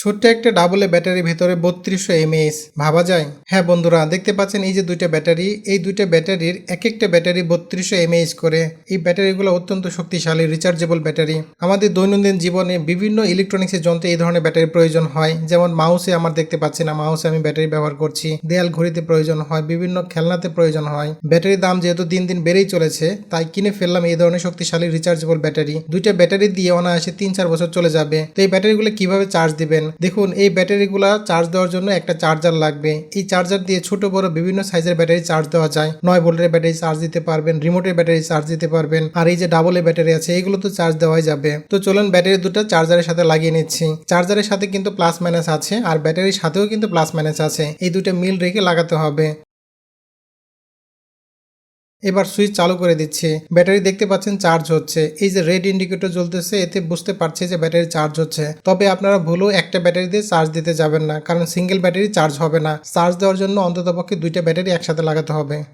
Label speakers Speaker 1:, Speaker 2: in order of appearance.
Speaker 1: ছোট্ট একটা ডাবল ব্যাটারির ভেতরে 3200 এমএএইচ ভাবা যায়। হ্যাঁ বন্ধুরা, দেখতে পাচ্ছেন এই যে দুইটা ব্যাটারি, এই দুইটা ব্যাটারির এক একটা ব্যাটারি 3200 এমএএইচ করে। এই ব্যাটারিগুলো অত্যন্ত শক্তিশালী রিচার্জেবল ব্যাটারি। আমাদের দৈনন্দিন জীবনে বিভিন্ন ইলেকট্রনিক্সের যন্ত্রে এই ধরনের ব্যাটারির প্রয়োজন হয়। যেমন মাউসে আমার দেখতে পাচ্ছি না, মাউসে আমি ব্যাটারি ব্যবহার করছি। দেয়াল ঘড়িতে প্রয়োজন হয়, বিভিন্ন খেলনাতে প্রয়োজন হয়। ব্যাটারির দাম যেহেতু দিন দিন বেড়েই চলেছে, তাই কিনে ফেললাম এই ধরনের শক্তিশালী রিচার্জেবল ব্যাটারি। দুইটা ব্যাটারি দিয়ে অনায়াসে 3-4 বছর চলে যাবে। তো এই ব্যাটারিগুলো কিভাবে চার্জ দিবেন দেখুন। এই ব্যাটারিগুলা চার্জ দেওয়ার জন্য একটা চার্জার লাগবে। এই চার্জার দিয়ে ছোট বড় বিভিন্ন সাইজের ব্যাটারি চার্জ দেওয়া যায়। 9 ভোল্টের ব্যাটারি চার্জ দিতে পারবেন, রিমোটের ব্যাটারি চার্জ দিতে পারবেন, আর এই যে ডাবল এ ব্যাটারি আছে এগুলো তো চার্জ দেওয়াই যাবে। তো চলুন ব্যাটারি দুটো চার্জারের সাথে লাগিয়ে নিচ্ছি। চার্জারের সাথে কিন্তু প্লাস মাইনাস আছে, আর ব্যাটারির সাথেও কিন্তু প্লাস মাইনাস আছে। এই দুটো মিল রেখে লাগাতে হবে। এবার সুইচ চালু করে দিচ্ছি। ব্যাটারি দেখতে পাচ্ছেন চার্জ হচ্ছে। এই যে রেড ইন্ডিকেটর জ্বলতেছে, এতে বুঝতে পারছি যে ব্যাটারি চার্জ হচ্ছে। তবে আপনারা ভুলেও একটা ব্যাটারি দিয়ে চার্জ দিতে যাবেন না, কারণ সিঙ্গেল ব্যাটারি চার্জ হবে না। চার্জ দেওয়ার জন্য অন্ততপক্ষে দুইটা ব্যাটারি একসাথে লাগাতে হবে।